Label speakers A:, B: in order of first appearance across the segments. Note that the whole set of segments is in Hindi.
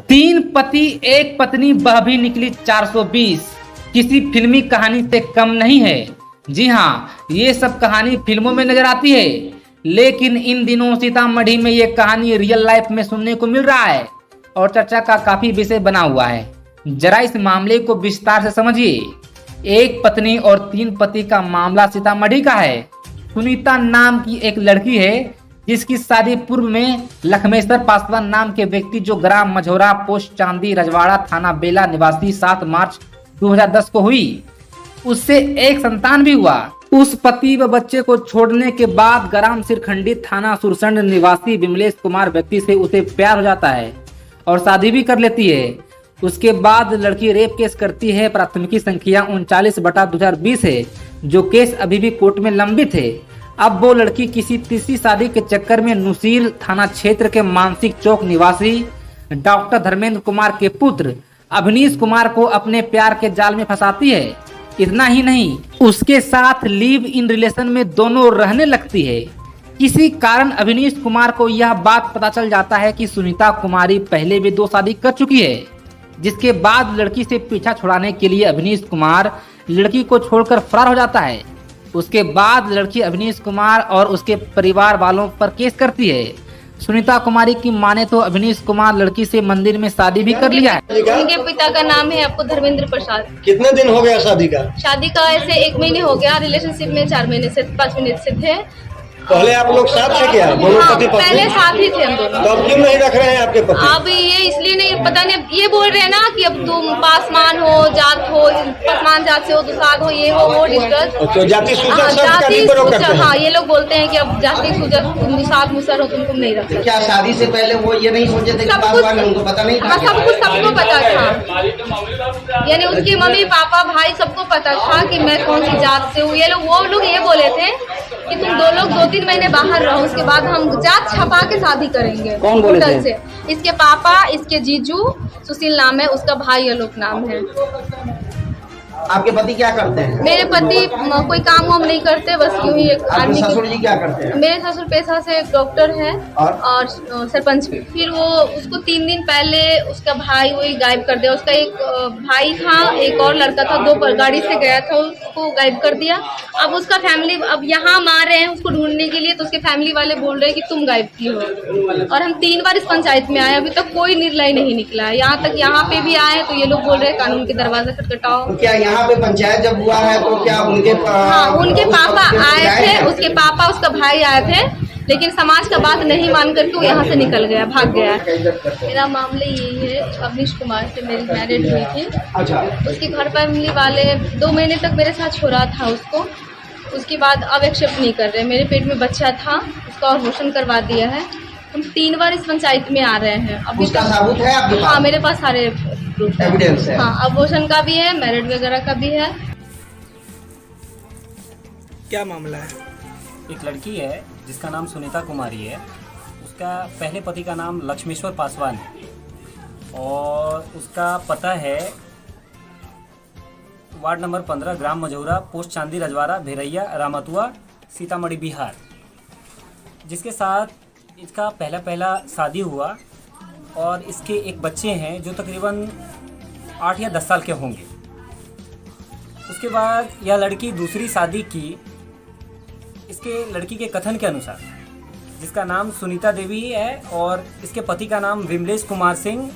A: तीन पति एक पत्नी वह भी निकली 420 किसी फिल्मी कहानी से कम नहीं है। जी हाँ, ये सब कहानी फिल्मों में नजर आती है, लेकिन इन दिनों सीतामढ़ी में ये कहानी रियल लाइफ में सुनने को मिल रहा है और चर्चा का काफी विषय बना हुआ है। जरा इस मामले को विस्तार से समझिए। एक पत्नी और तीन पति का मामला सीतामढ़ी का है। सुनीता नाम की एक लड़की है जिसकी शादी पूर्व में लखमेश्वर पासवान नाम के व्यक्ति जो ग्राम मझौरा पोस्ट चांदी रजवाड़ा थाना बेला निवासी 7 मार्च 2010 को हुई। उससे एक संतान भी हुआ। उस पति व बच्चे को छोड़ने के बाद ग्राम सिरखंडी थाना सुरसंड निवासी विमलेश कुमार व्यक्ति से उसे प्यार हो जाता है और शादी भी कर लेती है। उसके बाद लड़की रेप केस करती है। प्राथमिकी संख्या 39/2020 है, जो केस अभी भी कोर्ट में लंबित है। अब वो लड़की किसी तीसरी शादी के चक्कर में नुसीर थाना क्षेत्र के मानसिक चौक निवासी डॉक्टर धर्मेंद्र कुमार के पुत्र अभिनीश कुमार को अपने प्यार के जाल में फंसाती है। इतना ही नहीं, उसके साथ लिव इन रिलेशन में दोनों रहने लगती है। किसी कारण अभिनीश कुमार को यह बात पता चल जाता है कि सुनीता कुमारी पहले भी 2 शादी कर चुकी है, जिसके बाद लड़की से पीछा छुड़ाने के लिए अभिनीश कुमार लड़की को छोड़कर फरार हो जाता है। उसके बाद लड़की अभिनीश कुमार और उसके परिवार वालों पर केस करती है। सुनीता कुमारी की माने तो अभिनीश कुमार लड़की से मंदिर में शादी भी कर लिया है।
B: उनके पिता का नाम है आपको धर्मेंद्र प्रसाद।
C: कितने दिन हो गया शादी का?
B: शादी का ऐसे 1 महीने हो गया, रिलेशनशिप में 4 महीने से 5 महीने से थे।
C: पहले आप लोग साथ से क्या दोनों पति पत्नी?
B: पहले साथ ही थे हम दोनों।
C: तो अब क्यों नहीं रख रहे हैं आपके पति?
B: अब ये इसलिए नहीं, पता नहीं, ये बोल रहे हैं ना कि अब तुम पासवान हो, जात हो, पासवान जात से हो, दुसाध हो, ये हो वो डिस्कस।
C: तो जाति सूचक शब्द का भी प्रयोग करते हैं।
B: हाँ, ये लोग बोलते हैं कि अब जाति सूचक तुम दुसाध मुसर हो, तुमको नहीं रखते।
D: क्या शादी से पहले वो ये नहीं सोचे थे कि पासवान है, उनको पता नहीं था?
B: सब कुछ सबको पता था, यानी उसकी मम्मी पापा भाई सबको पता था कि मैं कौन सी जात से हूँ। ये लोग वो लोग ये बोले थे कि तुम 2-3 महीने बाहर रहो, उसके बाद हम जात छपा के शादी करेंगे।
D: कौन बोले थे?
B: से इसके पापा, इसके जीजू सुशील नाम है, उसका भाई आलोक नाम है।
D: आपके पति क्या करते हैं?
B: मेरे पति कोई काम वाम नहीं करते, बस यूं ही एक आर्मी के।
D: ससुर जी क्या करते हैं?
B: मेरे ससुर पेशा से एक डॉक्टर है और सरपंच भी। फिर वो उसको 3 दिन पहले उसका भाई वही गायब कर दिया। उसका एक भाई था, एक और लड़का था, 2 पर गाड़ी से गया था, उसको गायब कर दिया। अब उसका फैमिली अब यहाँ मार रहे हैं उसको ढूंढने के लिए, तो उसके फैमिली वाले बोल रहे हैं कि तुम गायब की हो। और हम 3 बार इस पंचायत में आए, अभी तक कोई निर्णय नहीं निकला है। यहाँ तक यहाँ पे भी आए तो ये लोग बोल रहे हैं कानून के दरवाजा खटखटाओ।
D: क्या यहाँ पे पंचायत जब हुआ है तो क्या उनके
B: उनके पापा आए थे, उसके पापा उसका भाई आए थे, लेकिन समाज का बात नहीं मान करके वो यहाँ से निकल गया, भाग गया। मेरा मामला यही है, अभिनीश कुमार से मेरी मैरिज हुई थी।
D: अच्छा।
B: उसके घर फैमिली वाले 2 महीने तक मेरे साथ छोड़ा था उसको, उसके बाद अब एक्सेप्ट नहीं कर रहे। मेरे पेट में बच्चा था, उसका अबॉर्शन करवा दिया है। हम 3 बार इस पंचायत में आ रहे हैं। अभी
D: उसका सबूत है आपके पास?
B: हाँ, मेरे पास सारे
D: एविडेंस है।
B: हाँ, अबॉर्शन का भी है, मैरिड वगैरह का भी है।
E: क्या मामला है?
F: एक लड़की है जिसका नाम सुनीता कुमारी है। उसका पहले पति का नाम लक्ष्मेश्वर पासवान है और उसका पता है वार्ड नंबर 15 ग्राम मझौरा पोस्ट चांदी रजवाड़ा भेरैया रामतुआ सीतामढ़ी बिहार, जिसके साथ इसका पहला शादी हुआ और इसके एक बच्चे हैं जो तकरीबन 8 या 10 साल के होंगे। उसके बाद यह लड़की दूसरी शादी की, इसके लड़की के कथन के अनुसार, जिसका नाम सुनीता देवी है और इसके पति का नाम विमलेश कुमार सिंह,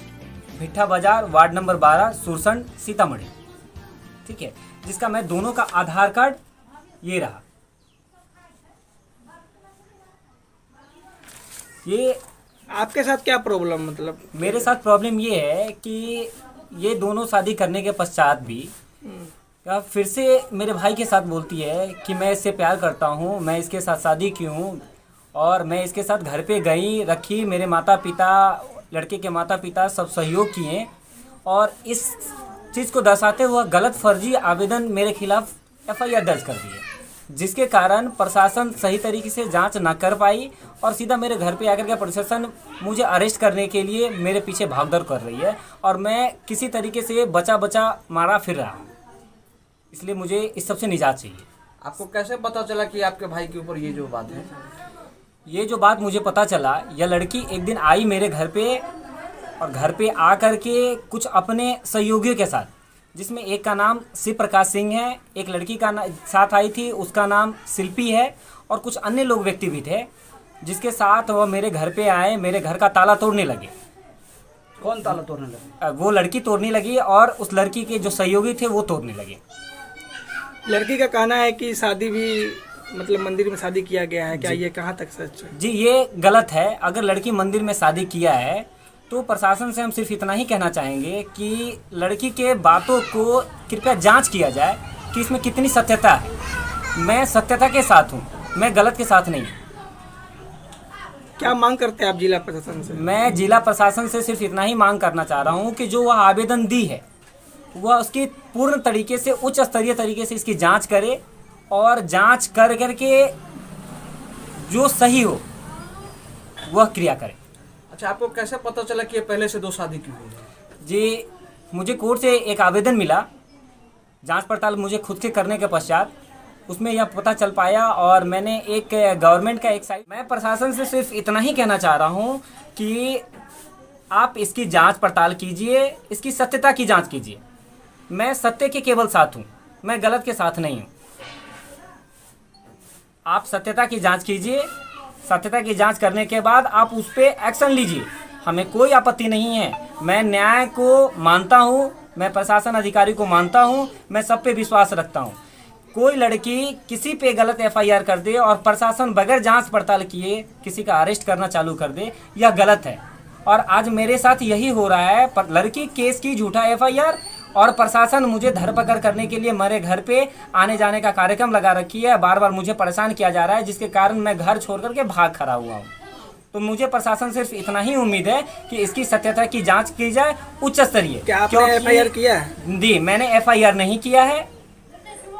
F: भिट्ठा बाजार वार्ड नंबर 12 सुरसंड सीतामढ़ी। ठीक है, जिसका मैं दोनों का आधार कार्ड ये रहा। ये
E: आपके साथ क्या प्रॉब्लम, मतलब?
F: मेरे साथ प्रॉब्लम ये है कि ये दोनों शादी करने के पश्चात भी या फिर से मेरे भाई के साथ बोलती है कि मैं इससे प्यार करता हूँ, मैं इसके साथ शादी की हूँ और मैं इसके साथ घर पे गई रखी। मेरे माता पिता, लड़के के माता पिता सब सहयोग किए और इस चीज़ को दर्शाते हुआ गलत फर्जी आवेदन मेरे खिलाफ FIR दर्ज कर दी है, जिसके कारण प्रशासन सही तरीके से जांच ना कर पाई और सीधा मेरे घर पे आकर के प्रशासन मुझे अरेस्ट करने के लिए मेरे पीछे भागदौड़ कर रही है और मैं किसी तरीके से बचा मारा फिर रहा हूँ। इसलिए मुझे इस सब से निजात चाहिए।
G: आपको कैसे पता चला कि आपके भाई के ऊपर ये जो बात है?
F: ये जो बात मुझे पता चला, यह लड़की एक दिन आई मेरे घर पे और घर पे आ कर के कुछ अपने सहयोगियों के साथ, जिसमें एक का नाम शिव प्रकाश सिंह है, एक लड़की का साथ आई थी उसका नाम शिल्पी है, और कुछ अन्य लोग व्यक्ति भी थे, जिसके साथ वह मेरे घर पे आए, मेरे घर का ताला तोड़ने लगे।
G: कौन ताला तोड़ने लगे?
F: वो लड़की तोड़ने लगी और उस लड़की के जो सहयोगी थे वो तोड़ने लगे।
E: लड़की का कहना है कि शादी भी मतलब मंदिर में शादी किया गया है, क्या ये कहाँ तक सच है?
F: जी ये गलत है। अगर लड़की मंदिर में शादी किया है तो प्रशासन से हम सिर्फ इतना ही कहना चाहेंगे कि लड़की के बातों को कृपया जांच किया जाए कि इसमें कितनी सत्यता है। मैं सत्यता के साथ हूँ, मैं गलत के साथ नहीं।
E: क्या मांग करते हैं आप जिला प्रशासन से?
F: मैं जिला प्रशासन से सिर्फ इतना ही मांग करना चाह रहा हूँ कि जो वह आवेदन दी है वह उसकी पूर्ण तरीके से, उच्च स्तरीय तरीके से इसकी जांच करे, और जांच कर करके जो सही हो वह क्रिया करे।
G: अच्छा, आपको कैसे पता चला कि ये पहले से 2 शादी की हुई है?
F: जी मुझे कोर्ट से एक आवेदन मिला, जांच पड़ताल मुझे खुद के करने के पश्चात उसमें यह पता चल पाया, और मैंने एक गवर्नमेंट का एक साइट, मैं प्रशासन से सिर्फ इतना ही कहना चाह रहा हूं कि आप इसकी जांच पड़ताल कीजिए, इसकी सत्यता की जांच कीजिए। मैं सत्य के केवल साथ हूं, मैं गलत के साथ नहीं हूं। आप सत्यता की जांच कीजिए, सत्यता की जांच करने के बाद आप उस पर एक्शन लीजिए, हमें कोई आपत्ति नहीं है। मैं न्याय को मानता हूं, मैं प्रशासन अधिकारी को मानता हूं, मैं सब पे विश्वास रखता हूं। कोई लड़की किसी पे गलत एफआईआर कर दे और प्रशासन बगैर जांच पड़ताल किए किसी का अरेस्ट करना चालू कर दे, यह गलत है। और आज मेरे साथ यही हो रहा है, लड़की केस की झूठा एफआईआर, और प्रशासन मुझे धरपकड़ करने के लिए मेरे घर पे आने जाने का कार्यक्रम लगा रखी है। बार बार मुझे परेशान किया जा रहा है, जिसके कारण मैं घर छोड़ करके भाग खड़ा हुआ हूँ। तो मुझे प्रशासन सिर्फ इतना ही उम्मीद है कि इसकी सत्यता की जांच की जाए उच्च स्तरीय।
E: क्या आपने एफआईआर किया है?
F: जी मैंने एफआईआर नहीं किया है,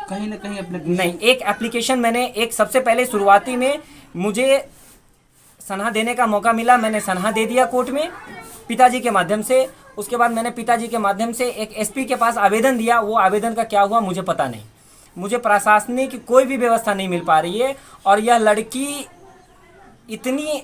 G: कहीं ना कहीं
F: नहीं। एक एप्लीकेशन मैंने, एक सबसे पहले शुरुआती में मुझे सनहा देने का मौका मिला, मैंने सनहा दे दिया कोर्ट में पिताजी के माध्यम से। उसके बाद मैंने पिताजी के माध्यम से एक एसपी के पास आवेदन दिया, वो आवेदन का क्या हुआ मुझे पता नहीं। मुझे प्रशासनिक कोई भी व्यवस्था नहीं मिल पा रही है, और यह लड़की इतनी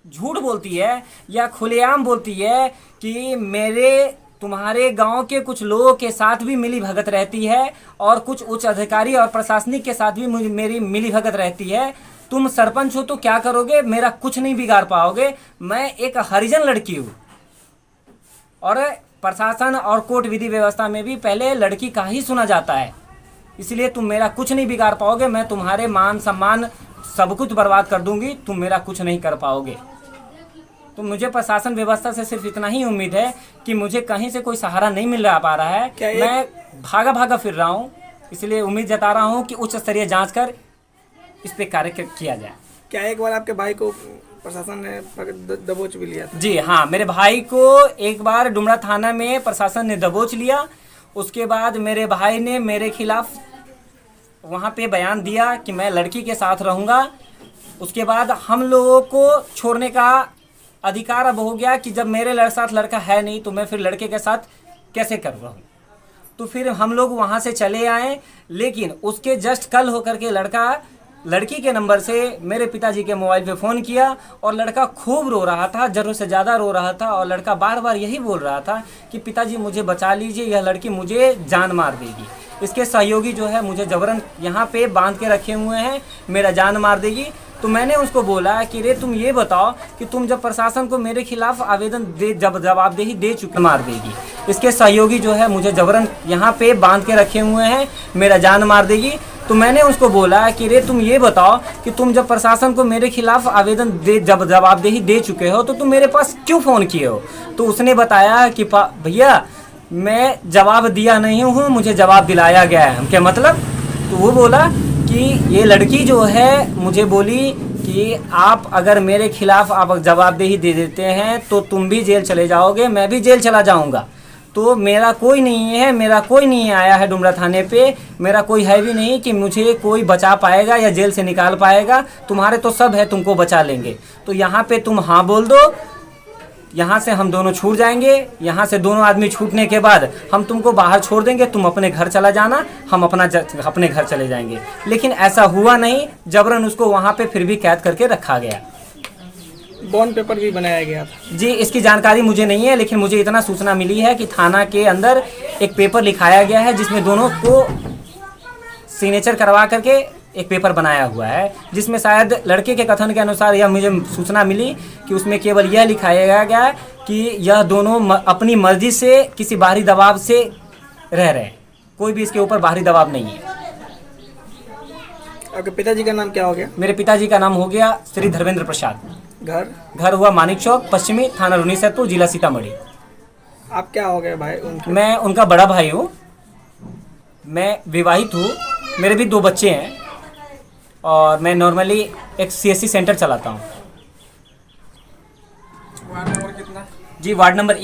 F: झूठ बोलती है या खुलेआम बोलती है कि मेरे तुम्हारे गांव के कुछ लोगों के साथ भी मिली भगत रहती है, और कुछ उच्च अधिकारी और प्रशासनिक के साथ भी मेरी मिली भगत रहती है। तुम सरपंच हो तो क्या करोगे, मेरा कुछ नहीं बिगाड़ पाओगे। मैं एक हरिजन लड़की हूँ, और प्रशासन और कोर्ट विधि व्यवस्था में भी पहले लड़की का ही सुना जाता है, इसलिए तुम मेरा कुछ नहीं बिगाड़ पाओगे। मैं तुम्हारे मान सम्मान सब कुछ बर्बाद कर दूंगी, तुम मेरा कुछ नहीं कर पाओगे। तो मुझे प्रशासन व्यवस्था से सिर्फ इतना ही उम्मीद है कि मुझे कहीं से कोई सहारा नहीं मिल पा रहा है। मैं भागा भागा फिर रहा हूँ, इसलिए उम्मीद जता रहा हूँ कि उच्च स्तरीय जांच कर इस पे कार्य किया जाए।
E: क्या एक बार आपके भाई को प्रशासन ने दबोच भी लिया था?
F: जी हाँ, मेरे भाई को एक बार डुमरा थाना में प्रशासन ने दबोच लिया। उसके बाद मेरे भाई ने मेरे खिलाफ वहाँ पे बयान दिया कि मैं लड़की के साथ रहूँगा। उसके बाद हम लोगों को छोड़ने का अधिकार अब हो गया कि जब मेरे साथ लड़का है नहीं तो मैं फिर लड़के के साथ कैसे कर रहा हूँ। तो फिर हम लोग वहाँ से चले आए, लेकिन उसके जस्ट कल होकर के लड़की के नंबर से मेरे पिताजी के मोबाइल पे फ़ोन किया, और लड़का खूब रो रहा था, ज़रूरत से ज़्यादा रो रहा था, और लड़का बार बार यही बोल रहा था कि पिताजी मुझे बचा लीजिए, यह लड़की मुझे जान मार देगी। इसके सहयोगी जो है मुझे जबरन यहाँ पे बांध के रखे हुए हैं, मेरा जान मार देगी। तो मैंने उसको बोला कि रे तुम ये बताओ कि तुम जब प्रशासन को मेरे खिलाफ आवेदन दे, जब जवाबदेही दे चुके, मार देगी। इसके सहयोगी जो है मुझे जबरन यहाँ पे बांध के रखे हुए हैं, मेरा जान मार देगी। तो मैंने उसको बोला कि रे तुम ये बताओ कि तुम जब प्रशासन को मेरे खिलाफ आवेदन दे, जब जवाबदेही दे चुके हो, तो तुम मेरे पास क्यों फ़ोन किए हो? तो उसने बताया कि भैया मैं जवाब दिया नहीं हूँ, मुझे जवाब दिलाया गया है। क्या मतलब? तो वो बोला कि ये लड़की जो है मुझे बोली कि आप अगर मेरे खिलाफ आप जवाबदेही दे देते हैं तो तुम भी जेल चले जाओगे, मैं भी जेल चला जाऊंगा। तो मेरा कोई नहीं आया है डुमरा थाने पे, मेरा कोई है भी नहीं कि मुझे कोई बचा पाएगा या जेल से निकाल पाएगा। तुम्हारे तो सब है, तुमको बचा लेंगे। तो यहाँ पे तुम हाँ बोल दो, यहाँ से हम दोनों छूट जाएंगे। यहाँ से दोनों आदमी छूटने के बाद हम तुमको बाहर छोड़ देंगे, तुम अपने घर चला जाना, हम अपने घर चले जाएंगे। लेकिन ऐसा हुआ नहीं, जबरन उसको वहाँ पे फिर भी कैद करके रखा गया।
E: बॉन्ड पेपर भी बनाया गया था।
F: जी, इसकी जानकारी मुझे नहीं है, लेकिन मुझे इतना सूचना मिली है कि थाना के अंदर एक पेपर लिखाया गया है जिसमें दोनों को सिग्नेचर करवा करके एक पेपर बनाया हुआ है, जिसमें शायद लड़के के कथन के अनुसार यह मुझे सूचना मिली कि उसमें केवल यह लिखाया गया है कि यह दोनों अपनी मर्जी से किसी बाहरी दबाव से रह रहे हैं, कोई भी इसके ऊपर बाहरी दबाव नहीं है।
E: आपके पिताजी का नाम क्या हो गया?
F: मेरे पिताजी का नाम हो गया श्री धर्मेंद्र प्रसाद।
E: घर
F: हुआ मानिक चौक, पश्चिमी थाना रूनीसैदपुर, जिला सीतामढ़ी।
E: आप क्या हो गए भाई उनके?
F: मैं उनका बड़ा भाई हूँ, मैं विवाहित हूँ, मेरे भी 2 बच्चे हैं और मैं नॉर्मली एक CSC सेंटर चलाता हूँ।
E: वार्ड नंबर कितना?
F: जी, वार्ड नंबर 1।